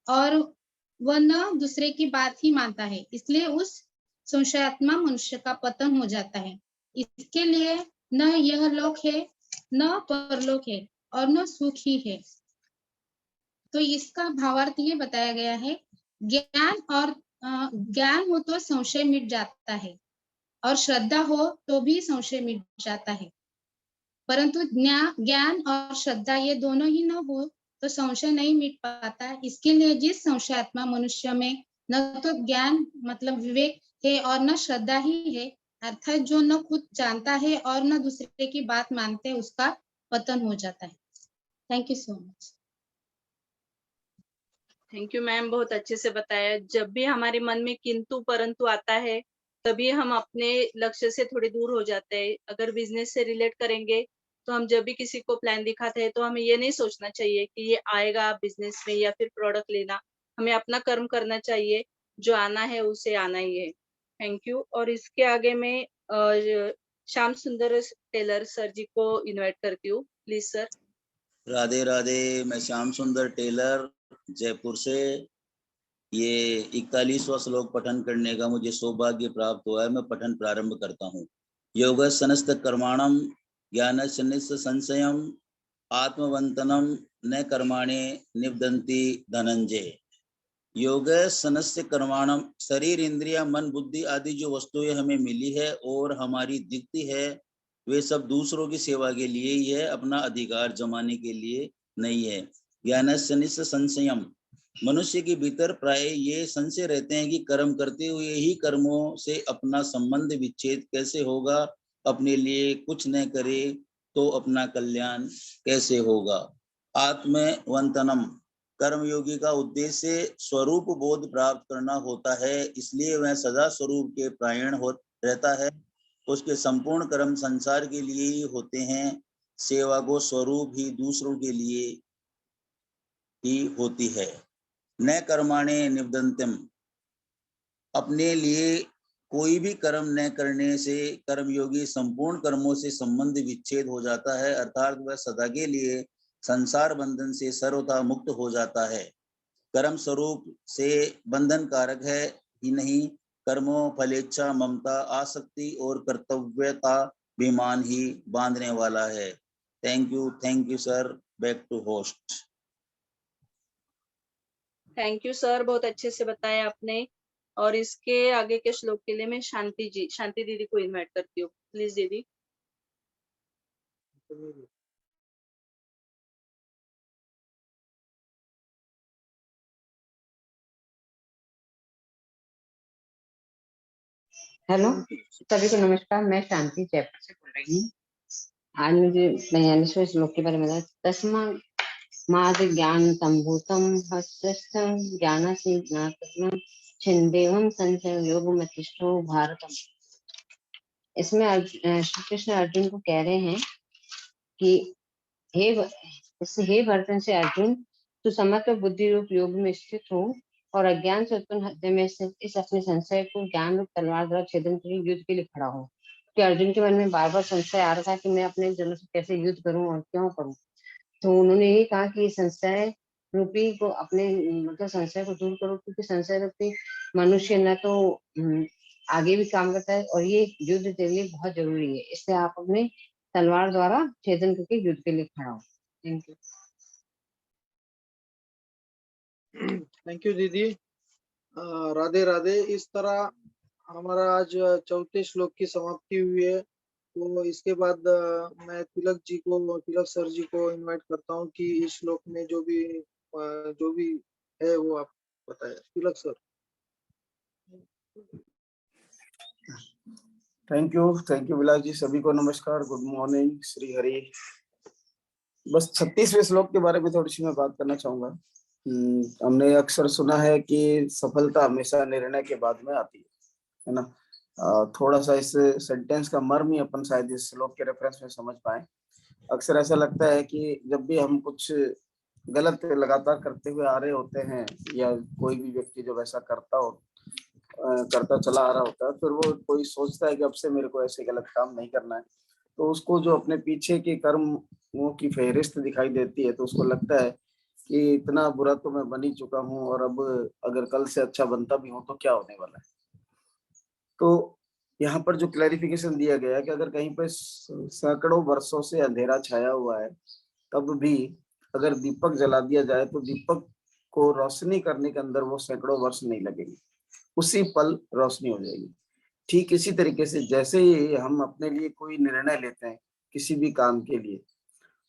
O: और वह न दूसरे की बात ही मानता है, इसलिए उस संशयात्मा मनुष्य का पतन हो जाता है। इसके लिए न यह लोक है न परलोक है और न सुख ही है। तो इसका भावार्थ ये बताया गया है ज्ञान हो तो संशय मिट जाता है और श्रद्धा हो तो भी संशय मिट जाता है, परंतु ज्ञान और श्रद्धा ये दोनों ही न हो तो संशय नहीं मिट पाता। इसके लिए जिस संशयात्मा मनुष्य में न तो ज्ञान मतलब विवेक है और न श्रद्धा ही है, अर्थात जो न खुद जानता है और न दूसरे की बात मानते है, उसका पतन हो जाता है। Thank you so much.
D: Thank you ma'am, बहुत अच्छे से बताया। जब भी हमारे मन में किंतु परंतु आता है तभी हम अपने लक्ष्य से थोड़ी दूर हो जाते हैं। अगर बिजनेस से रिलेट करेंगे तो हम जब भी किसी को प्लान दिखाते हैं तो हमें ये नहीं सोचना चाहिए कि ये आएगा बिजनेस में या फिर प्रोडक्ट लेना। हमें अपना कर्म करना चाहिए, जो आना है उसे आना ही है। Thank you. और इसके आगे मैं श्याम सुंदर टेलर सर जी को इनवाइट करती हूँ, प्लीज सर।
P: राधे राधे, मैं श्याम सुंदर टेलर जयपुर से ये 41वां श्लोक पठन करने का मुझे सौभाग्य प्राप्त हुआ है। मैं पठन प्रारंभ करता हूँ। योग सनस्त कर्माणम ज्ञान संशयम आत्मवंतनम न कर्माणे निवदंती धनंजय। योग सनस्य कर्माणम, शरीर इंद्रिया मन बुद्धि आदि जो वस्तुएं हमें मिली है और हमारी दिखती है, वे सब दूसरों की सेवा के लिए ही है, अपना अधिकार जमाने के लिए नहीं है। ज्ञान संशयम, मनुष्य के भीतर प्राय ये संशय रहते हैं कि कर्म करते हुए ही कर्मों से अपना संबंध विच्छेद कैसे होगा, अपने लिए कुछ न करे तो अपना कल्याण कैसे होगा। आत्मवंतनम, कर्मयोगी का उद्देश्य स्वरूप बोध प्राप्त करना होता है, इसलिए वह सदा स्वरूप के परायण रहता है। उसके संपूर्ण कर्म संसार के लिए ही होते हैं, सेवा को स्वरूप ही दूसरों के लिए ही होती है। न कर्माणे निवदंतम, अपने लिए कोई भी कर्म न करने से कर्मयोगी संपूर्ण कर्मों से संबंध विच्छेद हो जाता है, अर्थात वह सदा के लिए संसार बंधन से सर्वथा मुक्त हो जाता है। कर्म स्वरूप से बंधन कारक है ही नहीं, कर्मों फलेच्छा ममता आसक्ति और कर्तव्यता विमान ही बांधने वाला है। Thank you sir. Back to host.
D: Thank you sir, बहुत अच्छे से बताया आपने। और इसके आगे के श्लोक के लिए मैं शांति दीदी को इनवाइट करती हूँ, प्लीज दीदी।
Q: हेलो सभी को नमस्कार, मैं शांति जयपुर से बोल रही हूँ। आज मुझे 42वें श्लोक के बारे में तस्मा माद ज्ञान संभूतम हस्तस्थम ज्ञानस्य ज्ञातव्यम छिन्देवम संशय योग मतिष्ठो भारतम। इसमें श्री कृष्ण अर्जुन को कह रहे हैं कि हे भरतन से अर्जुन, तू समग्र बुद्धि रूप योग में स्थित हो और अज्ञान से उत्पन्न हृदय में स्थित इस अपने संशय को ज्ञान रूप तलवार द्वारा छेदन के लिए युद्ध के लिए खड़ा हो। कि अर्जुन के मन में बार बार संशय आ रहा था कि मैं अपने जनों से कैसे युद्ध करूं और क्यों करूं। तो उन्होंने यही कहा कि संशय रूपी को अपने मतलब संशय को दूर करो, क्योंकि संशय रूपी मनुष्य न तो आगे भी काम करता है और ये युद्ध के लिए बहुत जरूरी है, इसलिए आप अपने तलवार द्वारा छेदन करके युद्ध के लिए खड़ा हो। Thank you.
F: थैंक यू दीदी। राधे राधे। इस तरह हमारा आज चौथे श्लोक की समाप्ति हुई है। तो इसके बाद मैं तिलक सर जी को इनवाइट करता हूँ कि इस श्लोक में जो भी है वो आप बताएं। तिलक सर।
R: थैंक यू विलास जी। सभी को नमस्कार, गुड मॉर्निंग, श्री हरि। बस 36वें श्लोक के बारे में थोड़ी सी मैं बात करना चाहूंगा। हमने अक्सर सुना है कि सफलता हमेशा निर्णय के बाद में आती है ना। थोड़ा सा इस सेंटेंस का मर्म ही अपन शायद इस श्लोक के रेफरेंस में समझ पाए। अक्सर ऐसा लगता है कि जब भी हम कुछ गलत लगातार करते हुए आ रहे होते हैं या कोई भी व्यक्ति जब ऐसा करता चला आ रहा होता है, फिर वो कोई सोचता है कि अब से मेरे को ऐसे गलत काम नहीं करना है, तो उसको जो अपने पीछे के कर्मों की फहरिस्त दिखाई देती है तो उसको लगता है कि इतना बुरा तो मैं बन ही चुका हूँ और अब अगर कल से अच्छा बनता भी हूँ तो क्या होने वाला है। तो यहाँ पर जो क्लैरिफिकेशन दिया गया है कि अगर कहीं पर सैकड़ों वर्षों से अंधेरा छाया हुआ है, तब भी अगर दीपक जला दिया जाए तो दीपक को रोशनी करने के अंदर वो सैकड़ों वर्ष नहीं लगेंगे, उसी पल रोशनी हो जाएगी। ठीक इसी तरीके से जैसे ही हम अपने लिए कोई निर्णय लेते हैं किसी भी काम के लिए,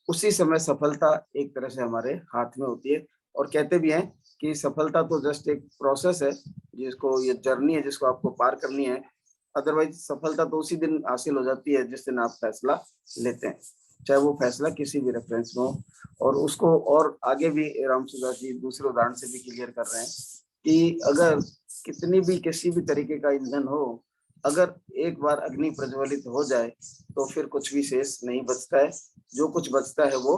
R: उसी समय सफलता एक तरह से हमारे हाथ में होती है। और कहते भी हैं कि सफलता तो जस्ट एक प्रोसेस है, जिसको ये जर्नी है जिसको आपको पार करनी है। अदरवाइज सफलता तो उसी दिन हासिल हो जाती है जिस दिन आप फैसला लेते हैं, चाहे वो फैसला किसी भी रेफरेंस में हो। और उसको और आगे भी राम सुदास जी दूसरे उदाहरण से भी क्लियर कर रहे हैं कि अगर कितनी भी किसी भी तरीके का ईंधन हो, अगर एक बार अग्नि प्रज्वलित हो जाए तो फिर कुछ भी शेष नहीं बचता है। जो कुछ बचता है वो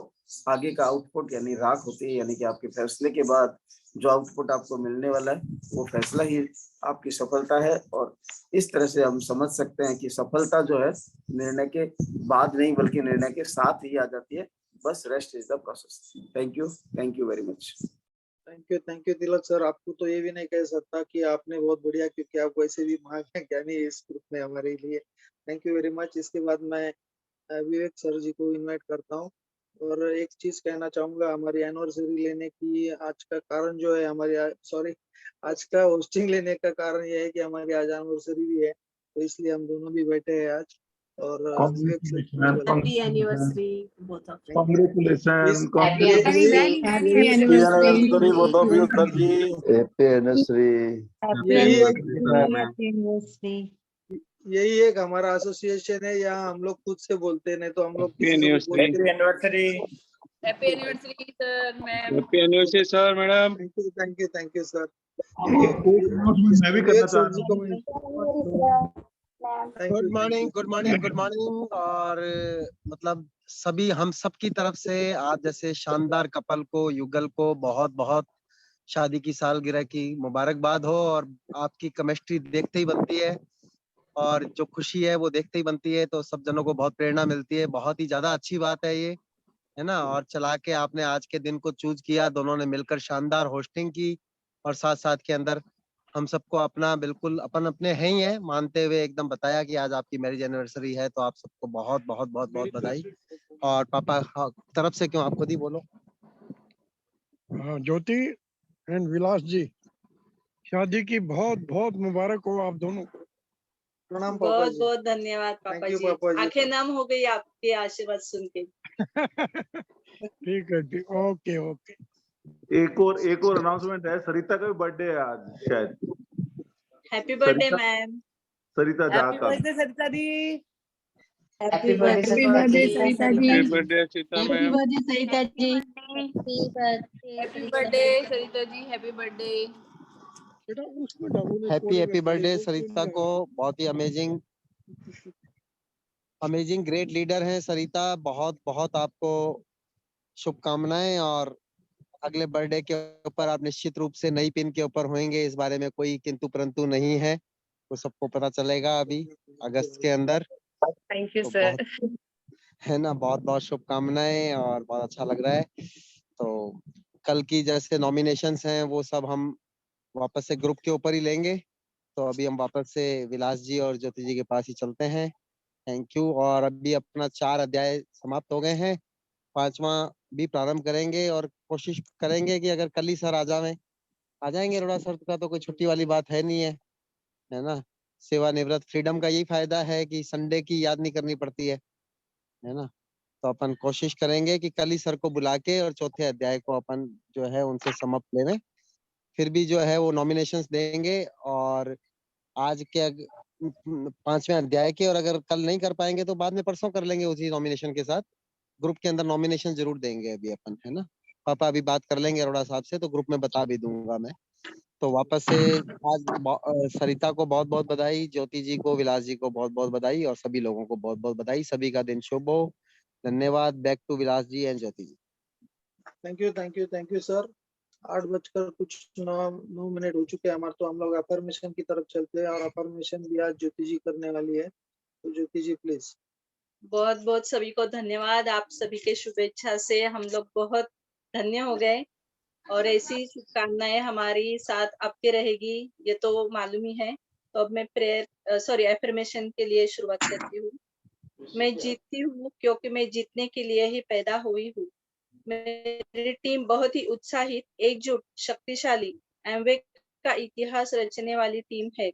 R: आगे का आउटपुट यानी राख होती है, यानी कि आपके फैसले के बाद जो आउटपुट आपको मिलने वाला है वो फैसला ही आपकी सफलता है। और इस तरह से हम समझ सकते हैं कि सफलता जो है निर्णय के बाद नहीं बल्कि निर्णय के साथ ही आ जाती है। बस rest is the process. Thank you very much.
F: Thank you Tilak sir. आपको तो ये भी नहीं कह सकता कि आपने बहुत बढ़िया, क्योंकि आप वैसे भी महान ज्ञानी है इस ग्रुप में हमारे लिए। Thank you very much. इसके बाद मैं विवेक सर जी को इनवाइट करता हूँ। और एक चीज कहना चाहूंगा, हमारी एनिवर्सरी लेने की आज का कारण जो है, आज का होस्टिंग लेने का कारण यह है कि हमारी आज एनिवर्सरी भी है, तो इसलिए हम दोनों भी बैठे हैं आज। और Vivek sir
C: happy anniversary both of you.
L: Congratulations,
Q: Happy
L: congratulations.
R: Anniversary both of you sir ji.
B: Happy anniversary.
F: यही एक हमारा एसोसिएशन है, यहाँ हम लोग खुद से बोलते हैं, नहीं तो हम लोग
L: Happy anniversary.
R: Anniversary.
C: Happy anniversary sir ma'am.
L: Happy anniversary sir madam.
F: Thank you sir.
L: मैं भी करना चाह रहा हूँ।
S: Good morning. और मतलब सभी हम सब की तरफ से आज जैसे शानदार कपल को, युगल को बहुत बहुत शादी की सालगिरह की मुबारकबाद हो। और आपकी केमिस्ट्री देखते ही बनती है और जो खुशी है वो देखते ही बनती है, तो सब जनों को बहुत प्रेरणा मिलती है। बहुत ही ज्यादा अच्छी बात है ये, है ना। और चला के आपने आज के दिन को चूज किया, दोनों ने मिलकर शानदार होस्टिंग की और साथ साथ के अंदर हम सबको अपना बिल्कुल अपन अपने हैं ही है मानते हुए एकदम बताया कि आज आपकी मैरिज एनिवर्सरी है। तो आप सबको बहुत बहुत बहुत बहुत बधाई। और पापा तरफ से क्यों, आप खुद ही बोलो।
T: ज्योति एंड विलास जी, शादी की बहुत बहुत मुबारक हो आप दोनों को।
F: प्रणाम पापा
D: बहुत
F: जी।
D: बहुत धन्यवाद पापा जी। आंखें नम हो गई आपके आशीर्वाद सुन के।
T: ठीक है, ठीक, ओके ओके।
L: एक और अनाउंसमेंट है, सरिता का भी बर्थडे है आज शायद।
D: Happy birthday ma'am.
L: Sarita Jha का।
C: सरिता दी।
Q: Happy birthday Sarita ji.
L: Happy birthday Sarita ma'am.
Q: Sarita ji.
C: Happy birthday Sarita ji. Happy birthday.
S: Happy birthday Sarita को। बहुत ही अमेजिंग ग्रेट लीडर हैं सरिता। बहुत बहुत आपको शुभकामनाएं। और अगले बर्थडे के ऊपर आप निश्चित रूप से नई पिन के ऊपर होंगे, इस बारे में कोई किंतु परंतु नहीं है, वो सबको पता चलेगा अभी अगस्त के अंदर।
C: थैंक यू
S: तो
C: सर।
S: है ना, बहुत बहुत शुभकामनाएं और बहुत अच्छा लग रहा है। तो कल की जैसे नॉमिनेशंस हैं वो सब हम वापस से ग्रुप के ऊपर ही लेंगे। तो अभी हम वापस से विलास जी और ज्योति जी के पास ही चलते हैं। Thank you. और अभी अपना 4 अध्याय समाप्त हो गए हैं, 5वां भी प्रारंभ करेंगे और कोशिश करेंगे कि अगर कल ही सर आ जाएंगे। अरोड़ा सर का तो कोई छुट्टी वाली बात है नहीं है ना। सेवानिवृत्त फ्रीडम का यही फायदा है कि संडे की याद नहीं करनी पड़ती है ना। तो अपन कोशिश करेंगे कि कल ही सर को बुला के और 4थे अध्याय को अपन जो है उनसे समाप्त लें। फिर भी जो है वो नॉमिनेशंस देंगे और आज के 5वें अध्याय के, और अगर कल नहीं कर पाएंगे तो बाद में परसों कर लेंगे उसी नॉमिनेशन के साथ। ग्रुप के अंदर नॉमिनेशन जरूर देंगे अभी अपन, है ना। पापा अभी बात कर लेंगे अरोड़ा साहब से, तो ग्रुप में बता भी दूंगा मैं। तो वापस से आज सरिता को बहुत बहुत बधाई, ज्योति जी को, विलास जी को बहुत बहुत बधाई और सभी लोगों को बहुत बहुत बधाई। सभी का दिन शुभ हो। धन्यवाद। Back to Vilas ji and Jyoti ji.
F: Thank you sir. 8:09 हो चुके हैं हमारे, तो हम लोग अफर्मेशन की तरफ चलते हैं और अफर्मेशन भी आज ज्योति जी करने वाली है। तो ज्योति जी प्लीज।
D: बहुत बहुत सभी को धन्यवाद। आप सभी के शुभेच्छा से हम लोग बहुत धन्य हो गए और ऐसी शुभकामनाएं हमारी साथ आपके रहेगी ये तो मालूम ही है। तो अब मैं एफर्मेशन के लिए शुरुआत करती हूँ। मैं जीतती हूँ क्योंकि मैं जीतने के लिए ही पैदा हुई हूँ। मेरी टीम बहुत ही उत्साहित, एकजुट, शक्तिशाली एमवे का इतिहास रचने वाली टीम है।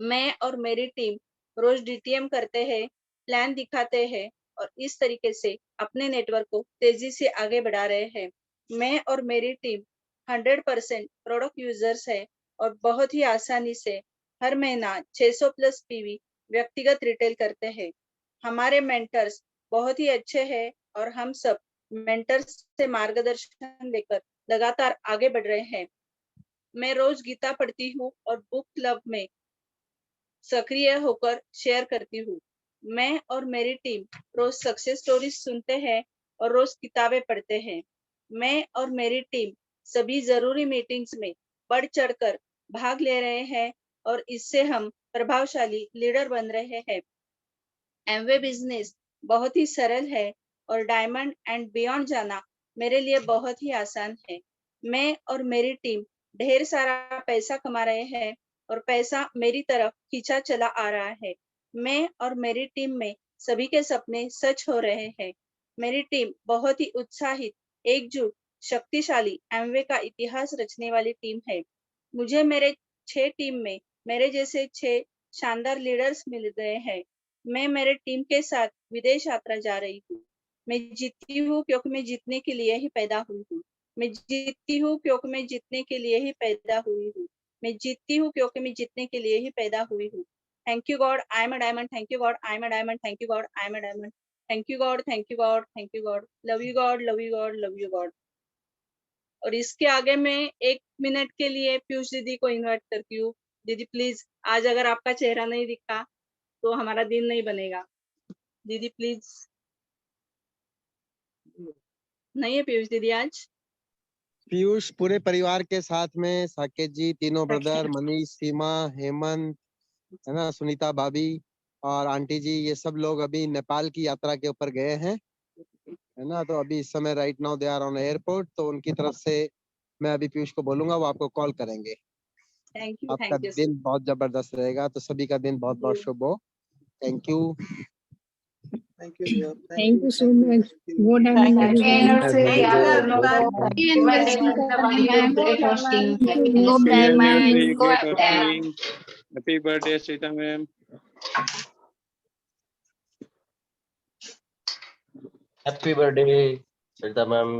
D: मैं और मेरी टीम रोज डीटीएम करते हैं, प्लान दिखाते हैं और इस तरीके से अपने नेटवर्क को तेजी से आगे बढ़ा रहे हैं। मैं और मेरी टीम 100% प्रोडक्ट यूजर्स है और बहुत ही आसानी से हर महीना 600 प्लस पीवी व्यक्तिगत रिटेल करते हैं। हमारे मेंटर्स बहुत ही अच्छे हैं और हम सब मेंटर्स से मार्गदर्शन लेकर लगातार आगे बढ़ रहे हैं। मैं रोज गीता पढ़ती हूँ और बुक क्लब में सक्रिय होकर शेयर करती हूँ। मैं और मेरी टीम रोज सक्सेस स्टोरीज सुनते हैं और रोज किताबें पढ़ते हैं। मैं और मेरी टीम सभी जरूरी मीटिंग्स में बढ़ चढ़कर भाग ले रहे हैं और इससे हम प्रभावशाली लीडर बन रहे हैं। एमवे बिजनेस बहुत ही सरल है और डायमंड एंड बियॉन्ड जाना मेरे लिए बहुत ही आसान है। मैं और मेरी टीम ढेर सारा पैसा कमा रहे हैं और पैसा मेरी तरफ खींचा चला आ रहा है। मैं और मेरी टीम में सभी के सपने सच हो रहे हैं। मेरी टीम बहुत ही उत्साहित, एकजुट, शक्तिशाली एमवे का इतिहास रचने वाली टीम है। मुझे मेरे 6 टीम में मेरे जैसे 6 शानदार लीडर्स मिल गए हैं। मैं मेरे टीम के साथ विदेश यात्रा जा रही हूँ। मैं जीती हूँ क्योंकि मैं जीतने के लिए ही पैदा हुई हूँ। मैं जीतती हूँ क्योंकि मैं जीतने के लिए ही पैदा हुई हूँ। मैं जीतती हूँ क्योंकि मैं जीतने के लिए ही पैदा हुई हूँ। Thank you God, I am a diamond. Thank you God, I am a diamond. Thank you God, I am a diamond. Thank you God, thank you God, thank you God. Love you God, love you God, love you God. और इसके आगे मैं 1 minute के लिए पीयूष दीदी को invite करती हूँ। दीदी प्लीज, आज अगर आपका चेहरा नहीं दिखा तो हमारा दिन नहीं बनेगा। दीदी प्लीज। नहीं है पीयूष दीदी आज?
S: पीयूष पूरे परिवार के साथ में साकेत जी, तीनों ब्रदर, मनीष, सीमा, हेमंत, है ना, सुनीता भाभी और आंटी जी, ये सब लोग अभी नेपाल की यात्रा के ऊपर गए हैं, है ना। तो अभी इस समय right now they are on airport. तो उनकी तरफ से मैं अभी पीयूष को बोलूंगा, वो आपको कॉल करेंगे।
D: थैंक यू,
S: आपका
D: थैंक यू।
S: दिन बहुत जबरदस्त रहेगा, तो सभी का दिन बहुत बहुत शुभ हो। Thank you.
F: थैंक यू भैया,
I: Thank you so much. Good
K: Thank
I: afternoon,
K: you.
I: everyone.
J: Happy
I: Happy
J: anniversary,
I: anniversary,
J: Great hosting.
I: Happy
J: Go
I: anniversary.
J: Diamond, go
U: great
J: Apple.
U: hosting. Happy birthday, Sita ma'am.
V: Happy birthday, Sarita ma'am.